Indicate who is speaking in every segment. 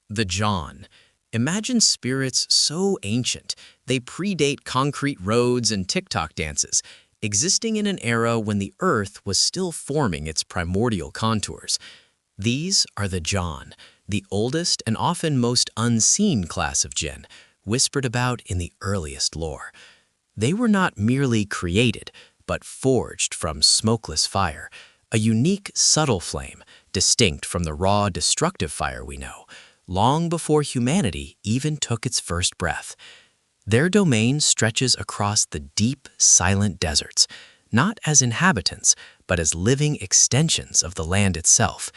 Speaker 1: The Jinn. Imagine spirits so ancient, they predate concrete roads and TikTok dances, existing in an era when the Earth was still forming its primordial contours. These are the Jinn, the oldest and often most unseen class of Jinn, whispered about in the earliest lore. They were not merely created, but forged from smokeless fire, a unique, subtle flame, distinct from the raw, destructive fire we know, long before humanity even took its first breath. Their domain stretches across the deep, silent deserts, not as inhabitants, but as living extensions of the land itself.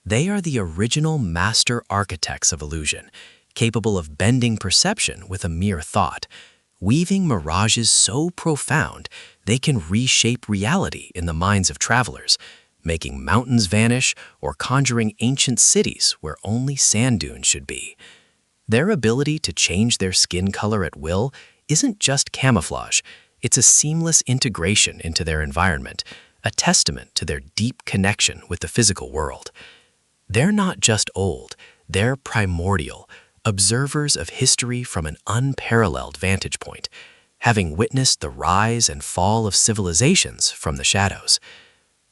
Speaker 1: They are the original master architects of illusion, capable of bending perception with a mere thought, weaving mirages so profound they can reshape reality in the minds of travelers, making mountains vanish or conjuring ancient cities where only sand dunes should be. Their ability to change their skin color at will isn't just camouflage, it's a seamless integration into their environment, a testament to their deep connection with the physical world. They're not just old, they're primordial, observers of history from an unparalleled vantage point, having witnessed the rise and fall of civilizations from the shadows.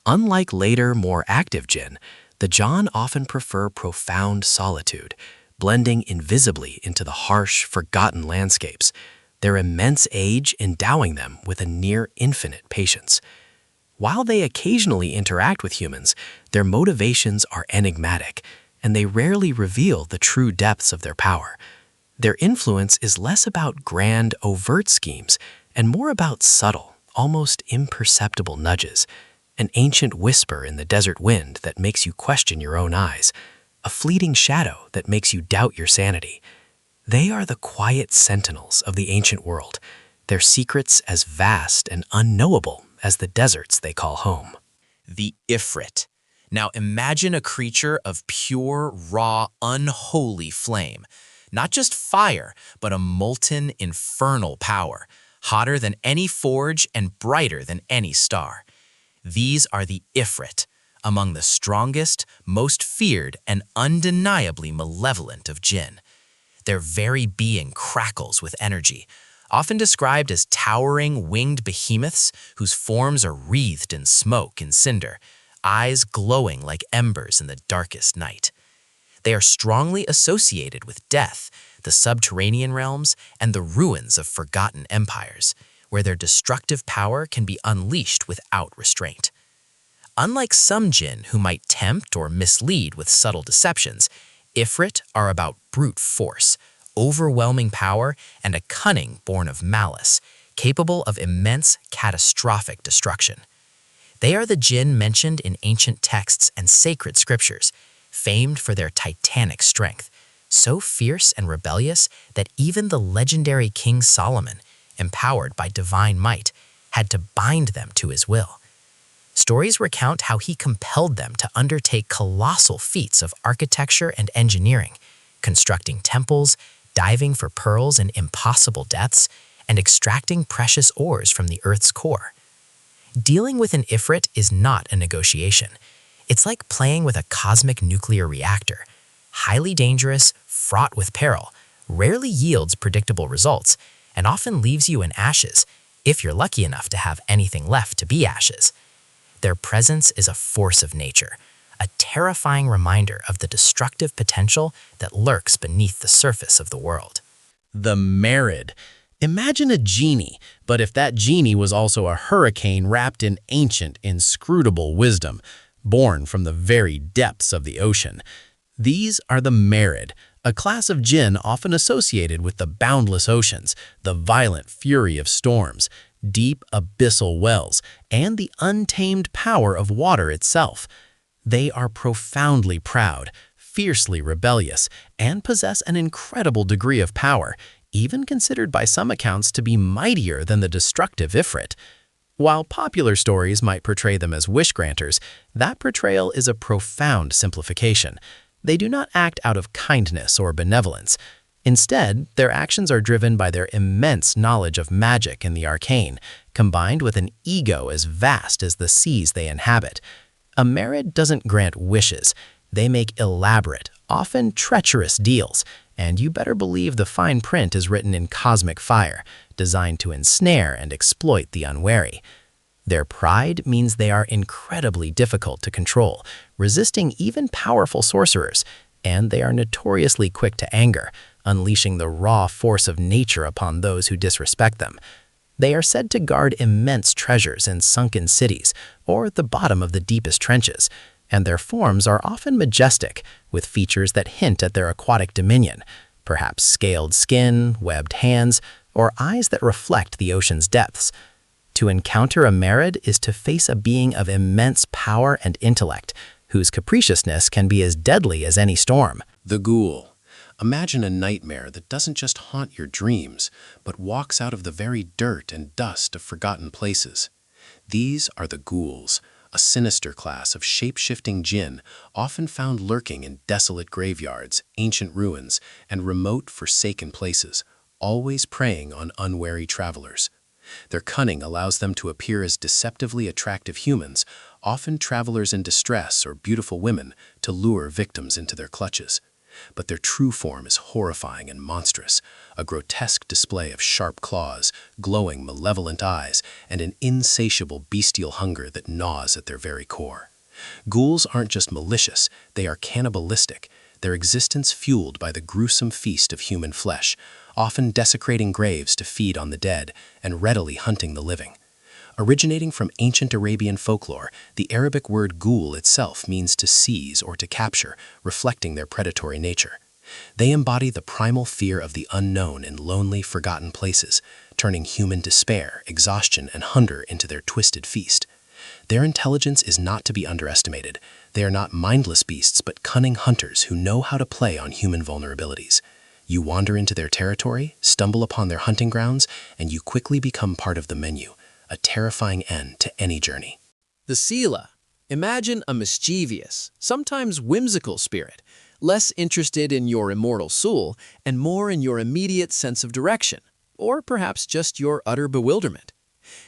Speaker 1: Unlike later, more active Jinn, the Jinn often prefer profound solitude, blending invisibly into the harsh, forgotten landscapes, their immense age endowing them with a near-infinite patience. While they occasionally interact with humans, their motivations are enigmatic, and they rarely reveal the true depths of their power. Their influence is less about grand, overt schemes and more about subtle, almost imperceptible nudges, an ancient whisper in the desert wind that makes you question your own eyes, a fleeting shadow that makes you doubt your sanity. They are the quiet sentinels of the ancient world, their secrets as vast and unknowable as the deserts they call home.
Speaker 2: The Ifrit. Now imagine a creature of pure, raw, unholy flame. Not just fire, but a molten, infernal power, hotter than any forge and brighter than any star. These are the Ifrit, among the strongest, most feared, and undeniably malevolent of Jinn. Their very being crackles with energy, often described as towering winged behemoths whose forms are wreathed in smoke and cinder, eyes glowing like embers in the darkest night. They are strongly associated with death, the subterranean realms, and the ruins of forgotten empires, where their destructive power can be unleashed without restraint. Unlike some Jinn who might tempt or mislead with subtle deceptions, Ifrit are about brute force, overwhelming power, and a cunning born of malice, capable of immense, catastrophic destruction. They are the Jinn mentioned in ancient texts and sacred scriptures, famed for their titanic strength, so fierce and rebellious that even the legendary King Solomon, empowered by divine might, had to bind them to his will. Stories recount how he compelled them to undertake colossal feats of architecture and engineering, constructing temples, diving for pearls in impossible depths, and extracting precious ores from the Earth's core. Dealing with an Ifrit is not a negotiation. It's like playing with a cosmic nuclear reactor. Highly dangerous, fraught with peril, rarely yields predictable results, and often leaves you in ashes, if you're lucky enough to have anything left to be ashes. Their presence is a force of nature, a terrifying reminder of the destructive potential that lurks beneath the surface of the world.
Speaker 1: The Merid. Imagine a genie, but if that genie was also a hurricane wrapped in ancient, inscrutable wisdom, born from the very depths of the ocean. These are the Merid, a class of Jinn often associated with the boundless oceans, the violent fury of storms, deep abyssal wells, and the untamed power of water itself. They are profoundly proud, fiercely rebellious, and possess an incredible degree of power, even considered by some accounts to be mightier than the destructive Ifrit. While popular stories might portray them as wish-granters, that portrayal is a profound simplification. They do not act out of kindness or benevolence. Instead, their actions are driven by their immense knowledge of magic and the arcane, combined with an ego as vast as the seas they inhabit. A Merid doesn't grant wishes. They make elaborate,
Speaker 2: often treacherous deals, and you better believe the fine print is written in cosmic fire, designed to ensnare and exploit the unwary. Their pride means they are incredibly difficult to control, resisting even powerful sorcerers, and they are notoriously quick to anger, unleashing the raw force of nature upon those who disrespect them. They are said to guard immense treasures in sunken cities or at the bottom of the deepest trenches, and their forms are often majestic, with features that hint at their aquatic dominion, perhaps scaled skin, webbed hands, or eyes that reflect the ocean's depths. To encounter a Merid is to face a being of immense power and intellect, whose capriciousness can be as deadly as any storm.
Speaker 3: The Ghoul. Imagine a nightmare that doesn't just haunt your dreams, but walks out of the very dirt and dust of forgotten places. These are the Ghouls, a sinister class of shape-shifting Jinn often found lurking in desolate graveyards, ancient ruins, and remote, forsaken places, always preying on unwary travelers. Their cunning allows them to appear as deceptively attractive humans, often travelers in distress or beautiful women, to lure victims into their clutches. But their true form is horrifying and monstrous, a grotesque display of sharp claws, glowing, malevolent eyes, and an insatiable bestial hunger that gnaws at their very core. Ghouls aren't just malicious, they are cannibalistic, their existence fueled by the gruesome feast of human flesh, often desecrating graves to feed on the dead and readily hunting the living. Originating from ancient Arabian folklore, the Arabic word ghoul itself means to seize or to capture, reflecting their predatory nature. They embody the primal fear of the unknown in lonely, forgotten places, turning human despair, exhaustion, and hunger into their twisted feast. Their intelligence is not to be underestimated. They are not mindless beasts, but cunning hunters who know how to play on human vulnerabilities. You wander into their territory, stumble upon their hunting grounds, and you quickly become part of the menu, a terrifying end to any journey.
Speaker 1: The Sila. Imagine a mischievous, sometimes whimsical spirit, less interested in your immortal soul and more in your immediate sense of direction, or perhaps just your utter bewilderment.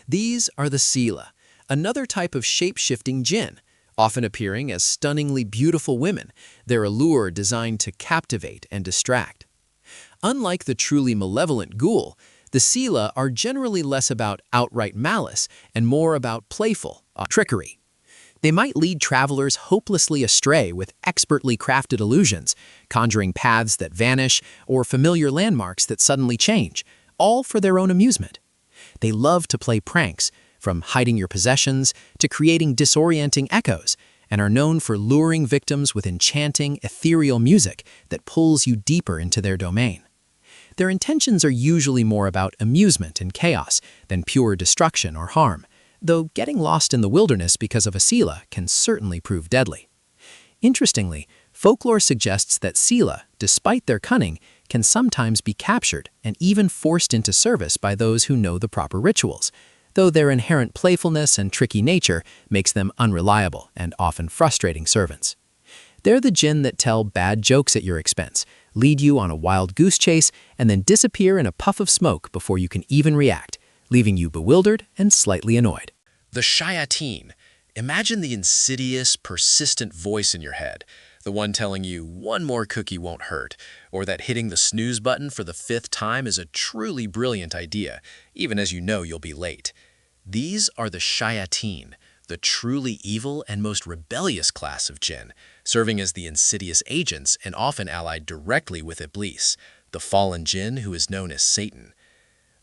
Speaker 1: These are the Sila, another type of shape-shifting Jinn, often appearing as stunningly beautiful women, their allure designed to captivate and distract. Unlike the truly malevolent Ghoul, the Sila are generally less about outright malice and more about playful trickery. They might lead travelers hopelessly astray with expertly crafted illusions, conjuring paths that vanish or familiar landmarks that suddenly change, all for their own amusement. They love to play pranks, from hiding your possessions to creating disorienting echoes, and are known for luring victims with enchanting, ethereal music that pulls you deeper into their domain. Their intentions are usually more about amusement and chaos than pure destruction or harm, though getting lost in the wilderness because of a Sila can certainly prove deadly. Interestingly, folklore suggests that Sila, despite their cunning, can sometimes be captured and even forced into service by those who know the proper rituals, though their inherent playfulness and tricky nature makes them unreliable and often frustrating servants. They're the Jinn that tell bad jokes at your expense, lead you on a wild goose chase, and then disappear in a puff of smoke before you can even react, leaving you bewildered and slightly annoyed.
Speaker 3: The Shyatine. Imagine the insidious, persistent voice in your head, the one telling you one more cookie won't hurt, or that hitting the snooze button for the 5th time is a truly brilliant idea, even as you know you'll be late. These are the Shyatine, the truly evil and most rebellious class of Jinn, serving as the insidious agents and often allied directly with Iblis, the fallen Jinn who is known as Satan.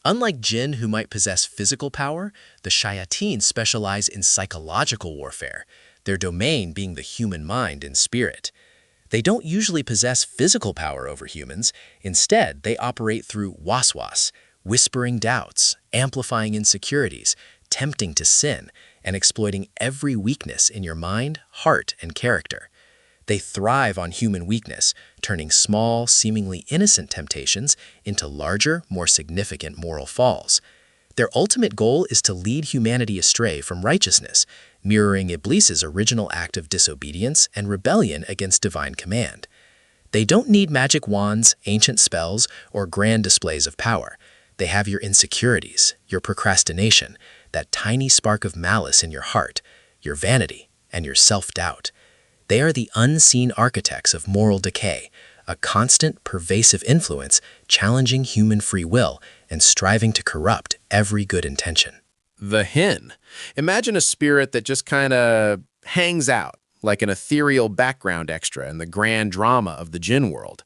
Speaker 3: Unlike Jinn who might possess physical power, the Shyatine specialize in psychological warfare, their domain being the human mind and spirit. They don't usually possess physical power over humans. Instead, they operate through waswas, whispering doubts, amplifying insecurities, tempting to sin, and exploiting every weakness in your mind, heart, and character. They thrive on human weakness, turning small, seemingly innocent temptations into larger, more significant moral falls. Their ultimate goal is to lead humanity astray from righteousness, mirroring Iblis's original act of disobedience and rebellion against divine command. They don't need magic wands, ancient spells, or grand displays of power. They have your insecurities, your procrastination, that tiny spark of malice in your heart, your vanity, and your self-doubt.
Speaker 1: They are the unseen architects of moral decay, a constant, pervasive influence challenging human free will and striving to corrupt every good intention.
Speaker 3: The Hinn. Imagine a spirit that just kind of hangs out, like an ethereal background extra in the grand drama of the Jinn world.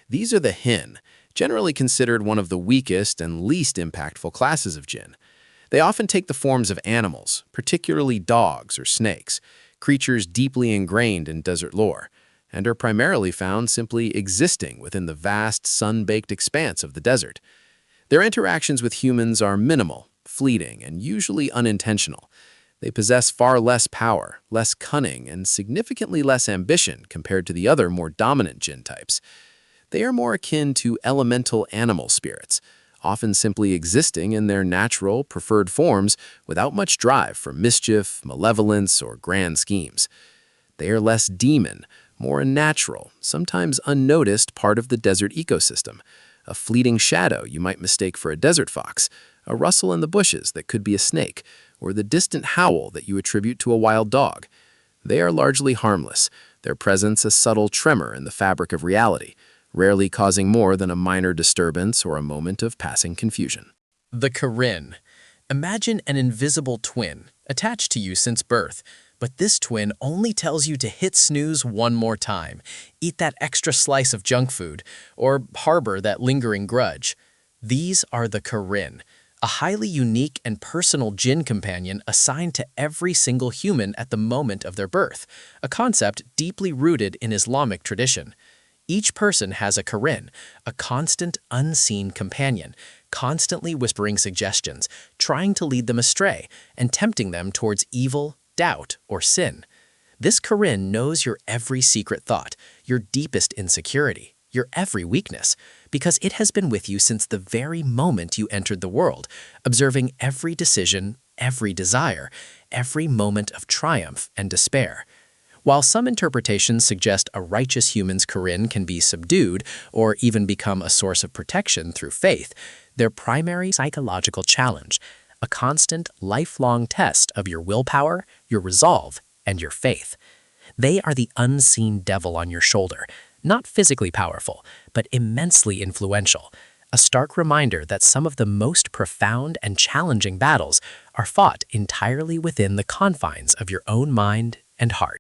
Speaker 3: These are the Hinn, generally considered one of the weakest and least impactful classes of Jinn. They often take the forms of animals, particularly dogs or snakes, creatures deeply ingrained in desert lore, and are primarily found simply existing within the vast, sun-baked expanse of the desert. Their interactions with humans are minimal, fleeting, and usually unintentional. They possess far less power, less cunning, and significantly less ambition compared to the other more dominant Jinn types. They are more akin to elemental animal spirits, often simply existing in their natural, preferred forms without much drive for mischief, malevolence, or grand schemes. They are less demon, more a natural, sometimes unnoticed part of the desert ecosystem, a fleeting shadow you might mistake for a desert fox, a rustle in the bushes that could be a snake, or the distant howl that you attribute to a wild dog. They are largely harmless, their presence a subtle tremor in the fabric of reality, rarely causing more than a minor disturbance or a moment of passing confusion.
Speaker 1: The Corinne. Imagine an invisible twin attached to you since birth, but this twin only tells you to hit snooze one more time, eat that extra slice of junk food, or harbor that lingering grudge. These are the Corinne, a highly unique and personal Jinn companion assigned to every single human at the moment of their birth, a concept deeply rooted in Islamic tradition. Each person has a Corinne, a constant, unseen companion, constantly whispering suggestions, trying to lead them astray, and tempting them towards evil, doubt, or sin. This Corinne knows your every secret thought, your deepest insecurity, your every weakness, because it has been with you since the very moment you entered the world, observing every decision, every desire, every moment of triumph and despair. While some interpretations suggest a righteous human's Corinne can be subdued or even become a source of protection through faith, their primary psychological challenge, a constant, lifelong test of your willpower, your resolve, and your faith. They are the unseen devil on your shoulder, not physically powerful, but immensely influential, a stark reminder that some of the most profound and challenging battles are fought entirely within the confines of your own mind and heart.